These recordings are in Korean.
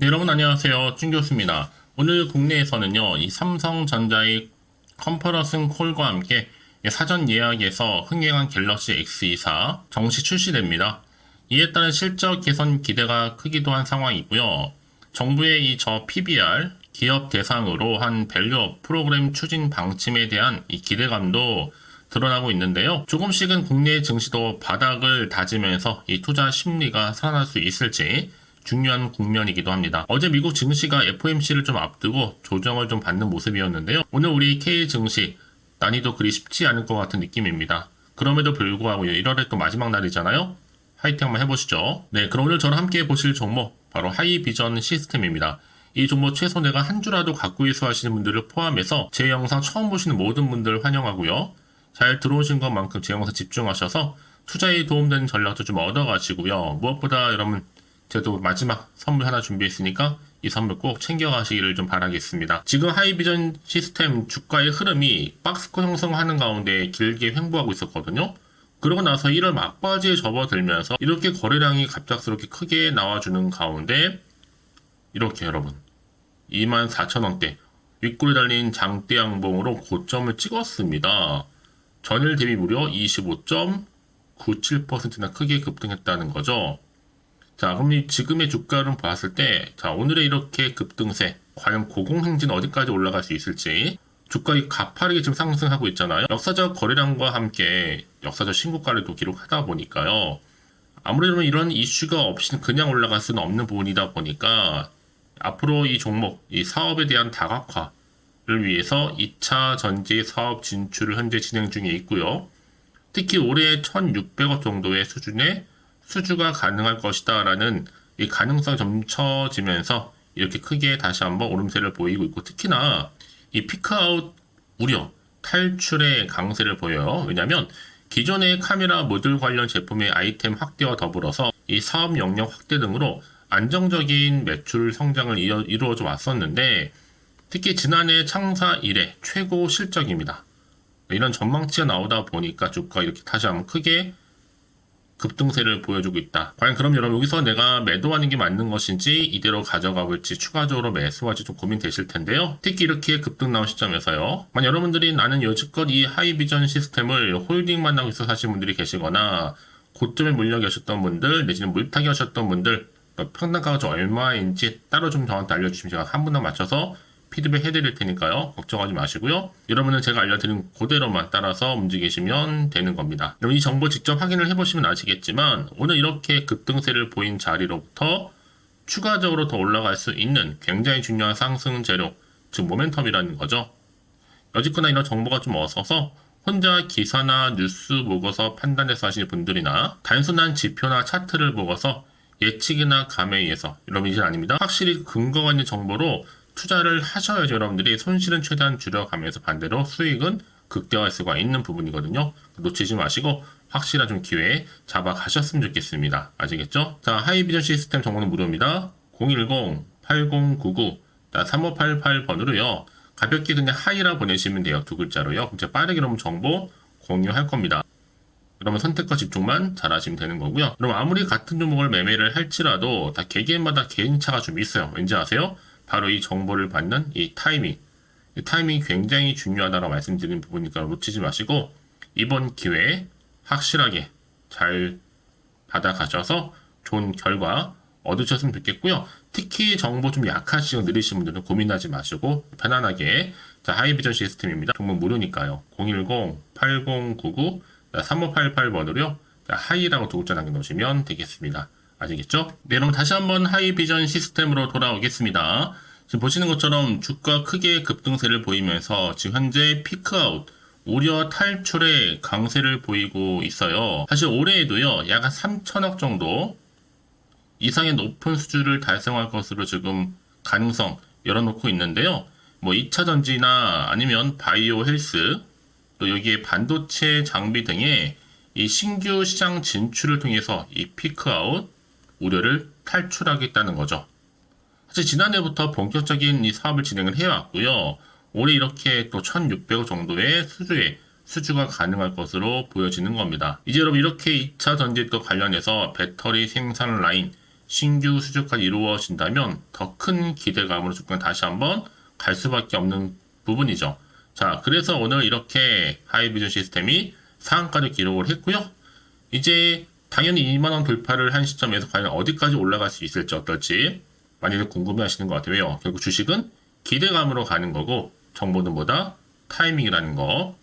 네, 여러분 안녕하세요. 준 교수입니다. 오늘 국내에서는요, 이 삼성전자의 컨퍼런스 콜과 함께 사전 예약에서 흥행한 갤럭시 X24 정시 출시됩니다. 이에 따른 실적 개선 기대가 크기도 한 상황이고요. 정부의 이 PBR 기업 대상으로 한 밸류업 프로그램 추진 방침에 대한 이 기대감도 드러나고 있는데요. 조금씩은 국내 증시도 바닥을 다지면서 이 투자 심리가 살아날 수 있을지 중요한 국면이기도 합니다. 어제 미국 증시가 FOMC를 좀 앞두고 조정을 좀 받는 모습이었는데요. 오늘 우리 K 증시 난이도 그리 쉽지 않을 것 같은 느낌입니다. 그럼에도 불구하고 1월에 또 마지막 날이잖아요. 화이팅 한번 해보시죠. 네, 그럼 오늘 저랑 함께 보실 종목 바로 하이비전 시스템입니다. 이 종목 최소 내가 한 주라도 갖고 있어 하시는 분들을 포함해서 제 영상 처음 보시는 모든 분들 환영하고요. 잘 들어오신 것만큼 제 영상 집중하셔서 투자에 도움되는 전략도 좀 얻어가시고요. 무엇보다 여러분 저도 마지막 선물 하나 준비했으니까 이 선물 꼭 챙겨가시기를 좀 바라겠습니다. 지금 하이비전 시스템 주가의 흐름이 박스권 형성하는 가운데 길게 횡보하고 있었거든요. 그러고 나서 1월 막바지에 접어들면서 이렇게 거래량이 갑작스럽게 크게 나와주는 가운데 이렇게 여러분 24,000원대 윗골이 달린 장대 양봉으로 고점을 찍었습니다. 전일 대비 무려 25.97%나 크게 급등했다는 거죠. 자, 그럼 이 지금의 주가를 봤을 때, 자, 오늘의 이렇게 급등세, 과연 고공행진 어디까지 올라갈 수 있을지, 주가가 가파르게 지금 상승하고 있잖아요. 역사적 거래량과 함께 역사적 신고가를 또 기록하다 보니까요. 아무래도 이런 이슈가 없이는 그냥 올라갈 수는 없는 부분이다 보니까, 앞으로 이 종목, 이 사업에 대한 다각화를 위해서 2차 전지 사업 진출을 현재 진행 중에 있고요. 특히 올해 1,600억 정도의 수준의 수주가 가능할 것이다 라는 이 가능성이 점쳐지면서 이렇게 크게 다시 한번 오름세를 보이고 있고, 특히나 이 피크아웃 우려 탈출의 강세를 보여요. 왜냐하면 기존의 카메라 모듈 관련 제품의 아이템 확대와 더불어서 이 사업 영역 확대 등으로 안정적인 매출 성장을 이루어져 왔었는데, 특히 지난해 창사 이래 최고 실적입니다. 이런 전망치가 나오다 보니까 주가가 이렇게 다시 한번 크게 급등세를 보여주고 있다. 과연 그럼 여러분 여기서 내가 매도하는 게 맞는 것인지 이대로 가져가 볼지 추가적으로 매수할지 좀 고민되실 텐데요. 특히 이렇게 급등 나온 시점에서요. 만약 여러분들이 나는 여지껏 이 하이비전 시스템을 홀딩만 하고 있어 하신 분들이 계시거나 고점에 물려 계셨던 분들 내지는 물타기 하셨던 분들 평단가가 얼마인지 따로 좀 저한테 알려주시면 제가 한 분당 맞춰서 피드백 해드릴 테니까요. 걱정하지 마시고요. 여러분은 제가 알려드린 그대로만 따라서 움직이시면 되는 겁니다. 그럼 이 정보 직접 확인을 해보시면 아시겠지만 오늘 이렇게 급등세를 보인 자리로부터 추가적으로 더 올라갈 수 있는 굉장히 중요한 상승 재료, 즉 모멘텀이라는 거죠. 여지껏나 이런 정보가 좀 없어서 혼자 기사나 뉴스 보고서 판단해서 하시는 분들이나 단순한 지표나 차트를 보고서 예측이나 감에 의해서 여러분 이제 아닙니다. 확실히 근거가 있는 정보로 투자를 하셔야지 여러분들이 손실은 최대한 줄여가면서 반대로 수익은 극대화할 수가 있는 부분이거든요. 놓치지 마시고 확실한 좀 기회에 잡아가셨으면 좋겠습니다. 아시겠죠? 자, 하이비전 시스템 정보는 무료입니다. 010-8099-3588번으로요. 가볍게 그냥 하이라 보내시면 돼요. 두 글자로요. 이제 빠르게 그럼 정보 공유할 겁니다. 그러면 선택과 집중만 잘 하시면 되는 거고요. 그럼 아무리 같은 종목을 매매를 할지라도 다 개개인마다 개인차가 좀 있어요. 왠지 아세요? 바로 이 정보를 받는 이 타이밍. 이 타이밍이 굉장히 중요하다고 말씀드린 부분이니까 놓치지 마시고 이번 기회에 확실하게 잘 받아가셔서 좋은 결과 얻으셨으면 좋겠고요. 특히 정보 좀 약하시고 느리신 분들은 고민하지 마시고 편안하게 자, 하이비전 시스템입니다. 정보 무료니까요. 010-8099-3588번으로요. 하이라고 두 글자 남겨놓으시면 되겠습니다. 아시겠죠? 네, 여러분 다시 한번 하이비전 시스템으로 돌아오겠습니다. 지금 보시는 것처럼 주가 크게 급등세를 보이면서 지금 현재 피크아웃, 우려 탈출의 강세를 보이고 있어요. 사실 올해에도요, 약 3천억 정도 이상의 높은 수주를 달성할 것으로 지금 가능성 열어놓고 있는데요. 뭐 2차 전지나 아니면 바이오 헬스, 또 여기에 반도체 장비 등의 이 신규 시장 진출을 통해서 이 피크아웃, 우려를 탈출하겠다는 거죠. 사실 지난해부터 본격적인 이 사업을 진행을 해왔고요. 올해 이렇게 또 1,600억 정도의 수주가 가능할 것으로 보여지는 겁니다. 이제 여러분 이렇게 2차 전지과 관련해서 배터리 생산 라인, 신규 수주까지 이루어진다면 더 큰 기대감으로 주가는 다시 한번 갈 수밖에 없는 부분이죠. 자, 그래서 오늘 이렇게 하이비전 시스템이 상한가를 기록을 했고요. 이제 당연히 2만원 돌파를 한 시점에서 과연 어디까지 올라갈 수 있을지 어떨지 많이들 궁금해 하시는 것 같아요. 왜요? 결국 주식은 기대감으로 가는 거고 정보는 뭐다? 타이밍이라는 거.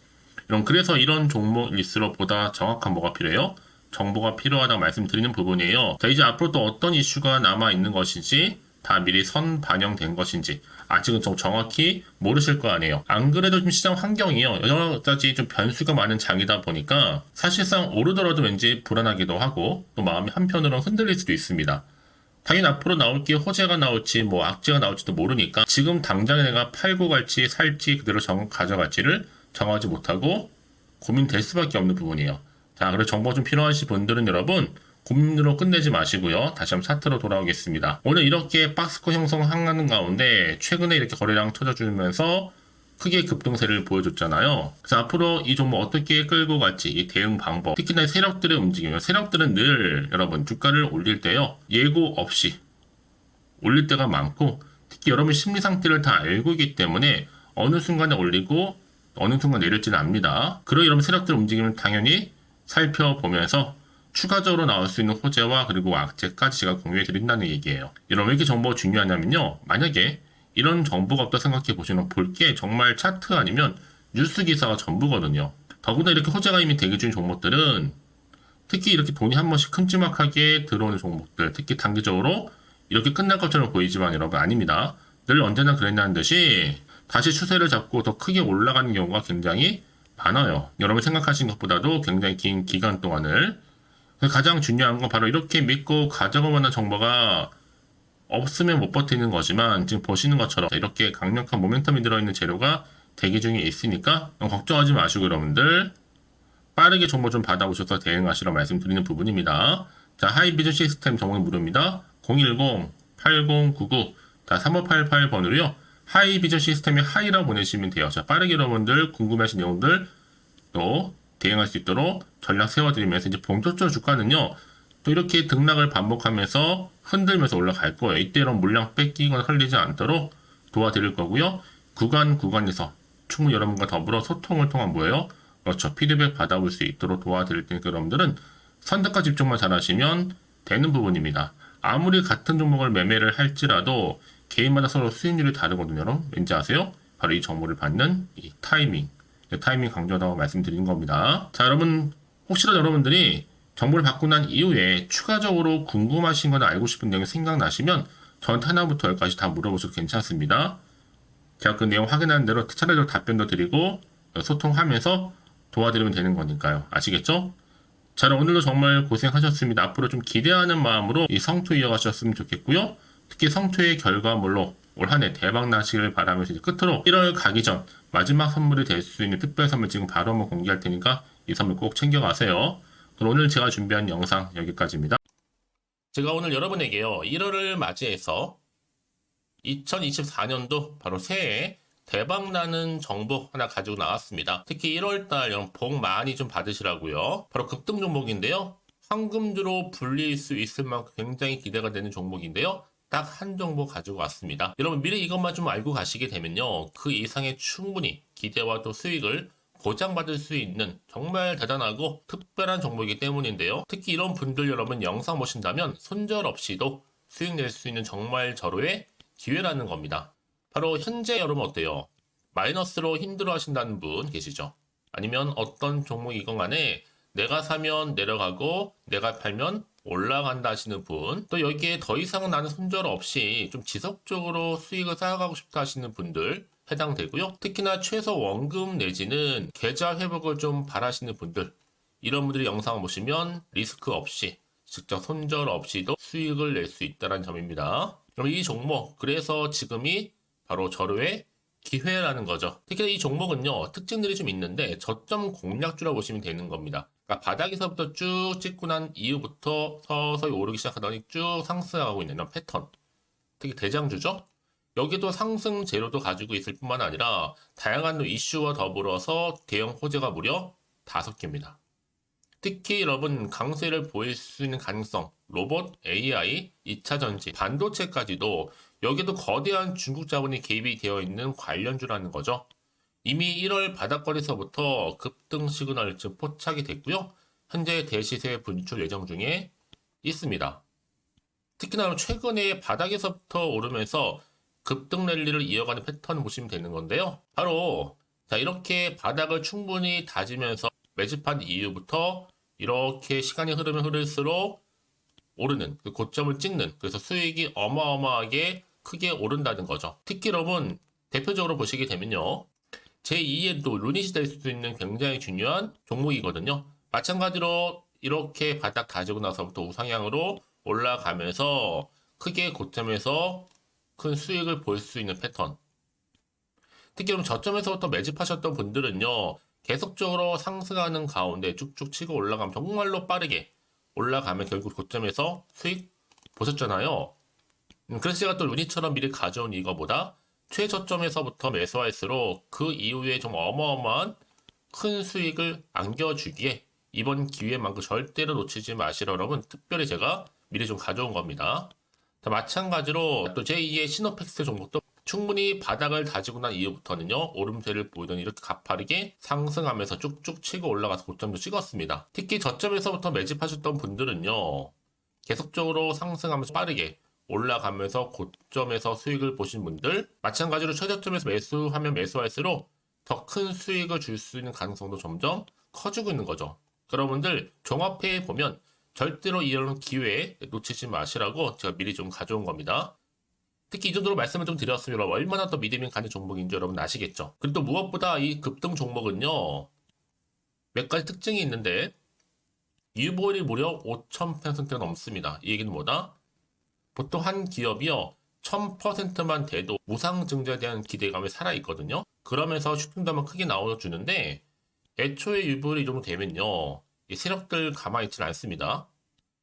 그래서 이런 종목일수록 보다 정확한 뭐가 필요해요? 정보가 필요하다고 말씀드리는 부분이에요. 자, 이제 앞으로 또 어떤 이슈가 남아있는 것인지 다 미리 선 반영된 것인지 아직은 좀 정확히 모르실 거 아니에요. 안 그래도 좀 시장 환경이요. 여러 가지 좀 변수가 많은 장이다 보니까 사실상 오르더라도 왠지 불안하기도 하고 또 마음이 한편으로는 흔들릴 수도 있습니다. 당연히 앞으로 나올 게 호재가 나올지 뭐 악재가 나올지도 모르니까 지금 당장에 내가 팔고 갈지 살지 그대로 가져갈지를 정하지 못하고 고민될 수밖에 없는 부분이에요. 자, 그리고 정보 좀 필요하신 분들은 여러분 고민으로 끝내지 마시고요. 다시 한번 차트로 돌아오겠습니다. 오늘 이렇게 박스권 형성하는 가운데 최근에 이렇게 거래량 터져주면서 크게 급등세를 보여줬잖아요. 그래서 앞으로 이 종목 어떻게 끌고 갈지 이 대응 방법, 특히나 세력들의 움직임, 세력들은 늘 여러분 주가를 올릴 때요 예고 없이 올릴 때가 많고 특히 여러분 심리 상태를 다 알고 있기 때문에 어느 순간에 올리고 어느 순간 내릴지는 압니다. 그리고 여러분 세력들 움직임을 당연히 살펴보면서 추가적으로 나올 수 있는 호재와 그리고 악재까지 제가 공유해 드린다는 얘기예요. 여러분 왜 이렇게 정보가 중요하냐면요. 만약에 이런 정보가 없다 생각해 보시면 볼 게 정말 차트 아니면 뉴스 기사가 전부거든요. 더구나 이렇게 호재가 이미 대기 중인 종목들은 특히 이렇게 돈이 한 번씩 큼지막하게 들어오는 종목들, 특히 단기적으로 이렇게 끝날 것처럼 보이지만 여러분 아닙니다. 늘 언제나 그랬냐는 듯이 다시 추세를 잡고 더 크게 올라가는 경우가 굉장히 많아요. 여러분 생각하신 것보다도 굉장히 긴 기간 동안을. 가장 중요한 건 바로 이렇게 믿고 가져갈 만한 정보가 없으면 못 버티는 거지만 지금 보시는 것처럼 이렇게 강력한 모멘텀이 들어있는 재료가 대기 중에 있으니까 걱정하지 마시고 여러분들 빠르게 정보 좀 받아보셔서 대응하시라 말씀드리는 부분입니다. 자, 하이비전 시스템 정보 무료입니다. 010-8099-3588번으로요. 하이비전 시스템의 하이라고 보내시면 돼요. 자, 빠르게 여러분들 궁금하신 내용들 또 대응할 수 있도록 전략 세워드리면서 이제 본격적으로 주가는요. 또 이렇게 등락을 반복하면서 흔들면서 올라갈 거예요. 이때 이런 물량 뺏기거나 흘리지 않도록 도와드릴 거고요. 구간에서 충분히 여러분과 더불어 소통을 통한 뭐예요? 그렇죠. 피드백 받아볼 수 있도록 도와드릴 테니까 여러분들은 선택과 집중만 잘하시면 되는 부분입니다. 아무리 같은 종목을 매매를 할지라도 개인마다 서로 수익률이 다르거든요. 여러분 왠지 아세요? 바로 이 정보를 받는 이 타이밍 강조하다고 말씀드리는 겁니다. 자, 여러분 혹시라도 여러분들이 정보를 받고 난 이후에 추가적으로 궁금하신 거나 알고 싶은 내용이 생각나시면 저한테 하나부터 열까지 다 물어보셔도 괜찮습니다. 제가 그 내용 확인하는 대로 차례대로 답변도 드리고 소통하면서 도와드리면 되는 거니까요. 아시겠죠? 자, 오늘도 정말 고생하셨습니다. 앞으로 좀 기대하는 마음으로 이 성투 이어가셨으면 좋겠고요. 특히 성투의 결과물로 올 한 해 대박 나시길 바라면서 이제 끝으로 1월 가기 전 마지막 선물이 될 수 있는 특별 선물 지금 바로 한번 공개할 테니까 이 선물 꼭 챙겨가세요. 그럼 오늘 제가 준비한 영상 여기까지입니다. 제가 오늘 여러분에게요 1월을 맞이해서 2024년도 바로 새해 대박나는 정보 하나 가지고 나왔습니다. 특히 1월달 여러분 복 많이 좀 받으시라고요. 바로 급등 종목인데요. 황금주로 불릴 수 있을 만큼 굉장히 기대가 되는 종목인데요. 딱 한 종목 가지고 왔습니다. 여러분 미리 이것만 좀 알고 가시게 되면요. 그 이상의 충분히 기대와 또 수익을 보장받을 수 있는 정말 대단하고 특별한 종목이기 때문인데요. 특히 이런 분들 여러분 영상 보신다면 손절 없이도 수익 낼 수 있는 정말 절호의 기회라는 겁니다. 바로 현재 여러분 어때요? 마이너스로 힘들어 하신다는 분 계시죠? 아니면 어떤 종목이건 간에 내가 사면 내려가고 내가 팔면 올라간다 하시는 분, 또 여기에 더 이상 나는 손절 없이 좀 지속적으로 수익을 쌓아가고 싶다 하시는 분들 해당되고요. 특히나 최소 원금 내지는 계좌 회복을 좀 바라시는 분들, 이런 분들이 영상을 보시면 리스크 없이 직접 손절 없이도 수익을 낼 수 있다는 점입니다. 그럼 이 종목, 그래서 지금이 바로 절호의 기회라는 거죠. 특히 이 종목은요, 특징들이 좀 있는데 저점 공략주라고 보시면 되는 겁니다. 그러니까 바닥에서부터 쭉 찍고 난 이후부터 서서히 오르기 시작하더니 쭉 상승하고 있는 이런 패턴. 특히 대장주죠. 여기도 상승 재료도 가지고 있을 뿐만 아니라 다양한 이슈와 더불어서 대형 호재가 무려 5개입니다. 특히 여러분 강세를 보일 수 있는 가능성 로봇, AI, 2차 전지, 반도체까지도 여기도 거대한 중국 자본이 개입이 되어 있는 관련주라는 거죠. 이미 1월 바닥거리서부터 급등 시그널이 지금 포착이 됐고요. 현재 대시세 분출 예정 중에 있습니다. 특히나 최근에 바닥에서부터 오르면서 급등 랠리를 이어가는 패턴을 보시면 되는 건데요. 바로 자 이렇게 바닥을 충분히 다지면서 매집한 이후부터 이렇게 시간이 흐르면 흐를수록 오르는 그 고점을 찍는 그래서 수익이 어마어마하게 크게 오른다는 거죠. 특히 여러분 대표적으로 보시게 되면요. 제2의 또 루닛이 될 수도 있는 굉장히 중요한 종목이거든요. 마찬가지로 이렇게 바닥 다지고 나서부터 우상향으로 올라가면서 크게 고점에서 큰 수익을 볼 수 있는 패턴. 특히 그럼 저점에서부터 매집하셨던 분들은요. 계속적으로 상승하는 가운데 쭉쭉 치고 올라가면 정말로 빠르게 올라가면 결국 고점에서 수익 보셨잖아요. 그래서 제가 또 루닛처럼 미리 가져온 이거보다 최저점에서부터 매수할수록 그 이후에 좀 어마어마한 큰 수익을 안겨주기에 이번 기회만큼 절대로 놓치지 마시라 여러분 특별히 제가 미리 좀 가져온 겁니다. 자, 마찬가지로 또 제2의 시노펙스 종목도 충분히 바닥을 다지고 난 이후부터는요 오름세를 보이더니 이렇게 가파르게 상승하면서 쭉쭉 치고 올라가서 고점도 찍었습니다. 특히 저점에서부터 매집하셨던 분들은요 계속적으로 상승하면서 빠르게 올라가면서 고점에서 수익을 보신 분들 마찬가지로 최저점에서 매수하면 매수할수록 더 큰 수익을 줄 수 있는 가능성도 점점 커지고 있는 거죠. 여러분들 종합해 보면 절대로 이런 기회에 놓치지 마시라고 제가 미리 좀 가져온 겁니다. 특히 이 정도로 말씀을 좀 드렸으면 얼마나 더 믿음이 가는 종목인지 여러분 아시겠죠? 그리고 또 무엇보다 이 급등 종목은요 몇 가지 특징이 있는데 유보율이 무려 5,000%가 넘습니다. 이 얘기는 뭐다? 보통 한 기업이요 1000%만 돼도 무상증자에 대한 기대감이 살아있거든요. 그러면서 슈팅도 한번 크게 나와주는데 애초에 유보율이 이 정도 되면요 이 세력들 가만히 있지는 않습니다.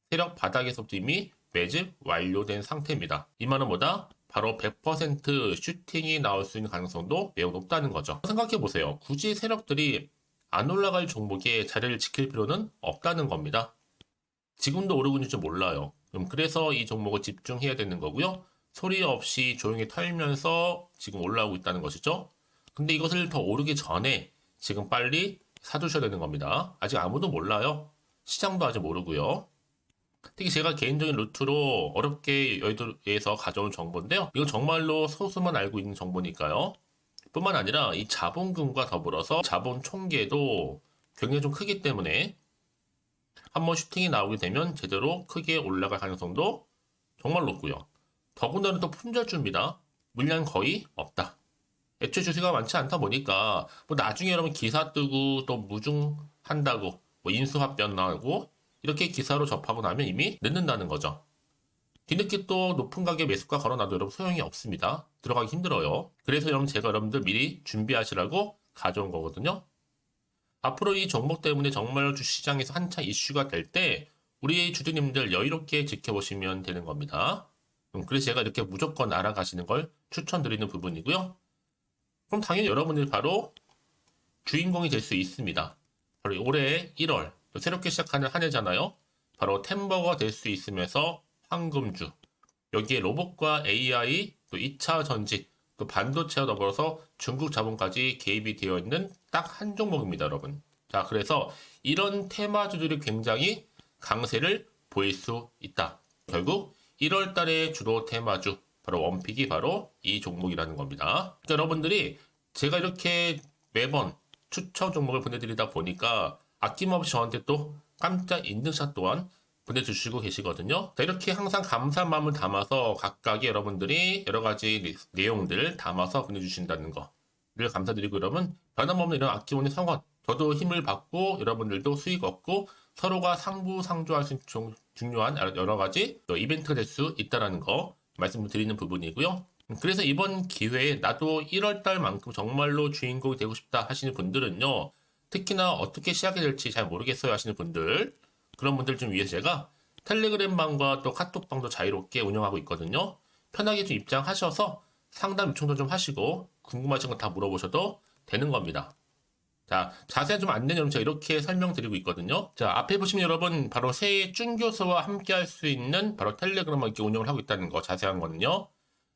세력 바닥에서부터 이미 매집 완료된 상태입니다. 이 말은 뭐다? 바로 100% 슈팅이 나올 수 있는 가능성도 매우 높다는 거죠. 생각해보세요. 굳이 세력들이 안 올라갈 종목에 자리를 지킬 필요는 없다는 겁니다. 지금도 오르고 있는지 몰라요. 그래서 이 종목을 집중해야 되는 거고요. 소리 없이 조용히 털면서 지금 올라오고 있다는 것이죠. 근데 이것을 더 오르기 전에 지금 빨리 사두셔야 되는 겁니다. 아직 아무도 몰라요. 시장도 아직 모르고요. 특히 제가 개인적인 루트로 어렵게 여의도에서 가져온 정보인데요. 이거 정말로 소수만 알고 있는 정보니까요. 뿐만 아니라 이 자본금과 더불어서 자본 총계도 굉장히 좀 크기 때문에 한번 슈팅이 나오게 되면 제대로 크게 올라갈 가능성도 정말 높고요. 더군다나 또 품절주입니다. 물량 거의 없다. 애초에 주식가 많지 않다 보니까 뭐 나중에 여러분 기사 뜨고 또 무중한다고 뭐 인수합병 나오고 이렇게 기사로 접하고 나면 이미 늦는다는 거죠. 뒤늦게 또 높은 가격 매수가 걸어놔도 여러분 소용이 없습니다. 들어가기 힘들어요. 그래서 여러분 제가 여러분들 미리 준비하시라고 가져온 거거든요. 앞으로 이 종목 때문에 정말 주시장에서 한참 이슈가 될 때 우리 주주님들 여유롭게 지켜보시면 되는 겁니다. 그래서 제가 이렇게 무조건 알아가시는 걸 추천드리는 부분이고요. 그럼 당연히 여러분들이 바로 주인공이 될 수 있습니다. 바로 올해 1월 새롭게 시작하는 한 해잖아요. 바로 템버가 될 수 있으면서 황금주 여기에 로봇과 AI 또 2차 전지 또 반도체와 더불어서 중국 자본까지 개입이 되어 있는 딱 한 종목입니다, 여러분. 자, 그래서 이런 테마주들이 굉장히 강세를 보일 수 있다. 결국 1월 달에 주로 테마주 바로 원픽이 바로 이 종목이라는 겁니다. 그러니까 여러분들이 제가 이렇게 매번 추천 종목을 보내드리다 보니까 아낌없이 저한테 또 깜짝 인증샷 또한 보내주시고 계시거든요. 자, 이렇게 항상 감사한 마음을 담아서 각각의 여러분들이 여러 가지 내용들 담아서 보내주신다는 거를 감사드리고 여러분 변함없는 이런 아낌없는 성원 저도 힘을 받고 여러분들도 수익 얻고 서로가 상부상조할 수 있는 중요한 여러 가지 이벤트가 될 수 있다는 거 말씀드리는 부분이고요. 그래서 이번 기회에 나도 1월달만큼 정말로 주인공이 되고 싶다 하시는 분들은요. 특히나 어떻게 시작이 될지 잘 모르겠어요 하시는 분들 그런 분들 좀 위해서 제가 텔레그램 방과 또 카톡방도 자유롭게 운영하고 있거든요. 편하게 좀 입장하셔서 상담 요청도 좀 하시고 궁금하신 거 다 물어보셔도 되는 겁니다. 자, 자, 자세한 좀 안내는 여러분 제가 이렇게 설명드리고 있거든요. 자, 앞에 보시면 여러분 바로 새해 쭌교수와 함께 할 수 있는 바로 텔레그램을 이렇게 운영을 하고 있다는 거 자세한 거는요.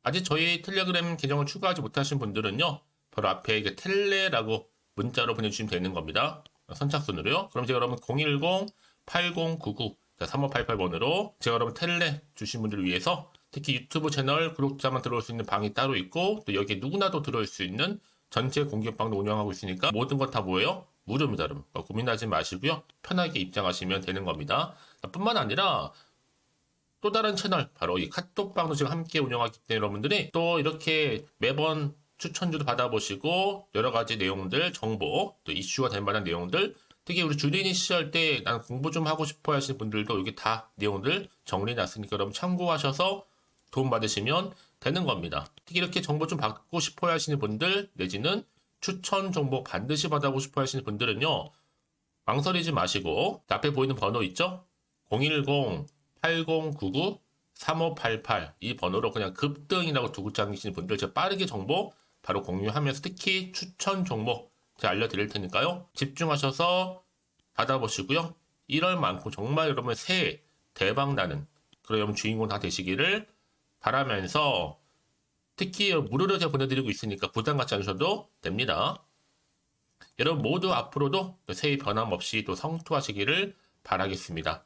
아직 저희 텔레그램 계정을 추가하지 못하신 분들은요. 바로 앞에 이게 텔레라고 문자로 보내주시면 되는 겁니다. 선착순으로요. 그럼 제가 여러분 010-8099-3588번으로 제가 여러분 텔레 주신 분들을 위해서 특히 유튜브 채널 구독자만 들어올 수 있는 방이 따로 있고 또 여기에 누구나도 들어올 수 있는 전체 공개방도 운영하고 있으니까 모든 것 다 뭐예요? 무료입니다, 여러분. 고민하지 마시고요. 편하게 입장하시면 되는 겁니다. 뿐만 아니라 또 다른 채널, 바로 이 카톡방도 지금 함께 운영하기 때문에 여러분들이 또 이렇게 매번 추천주도 받아보시고 여러 가지 내용들, 정보, 또 이슈가 될 만한 내용들, 특히 우리 주린이 시절 때 난 공부 좀 하고 싶어 하시는 분들도 여기 다 내용들 정리해놨으니까 여러분 참고하셔서 도움 받으시면 되는 겁니다. 특히 이렇게 정보 좀 받고 싶어 하시는 분들 내지는 추천 정보 반드시 받아보고 싶어 하시는 분들은요. 망설이지 마시고 앞에 보이는 번호 있죠? 010-8099-3588 이 번호로 그냥 급등이라고 두고 당기시는 분들 제가 빠르게 정보 바로 공유하면서 특히 추천 종목 제가 알려드릴 테니까요. 집중하셔서 받아보시고요. 1월만큼 정말 여러분 새해 대박나는 그런 여러분 주인공 다 되시기를 바라면서 특히 무료로 제가 보내드리고 있으니까 부담 갖지 않으셔도 됩니다. 여러분 모두 앞으로도 새해 변함없이 또 성투하시기를 바라겠습니다.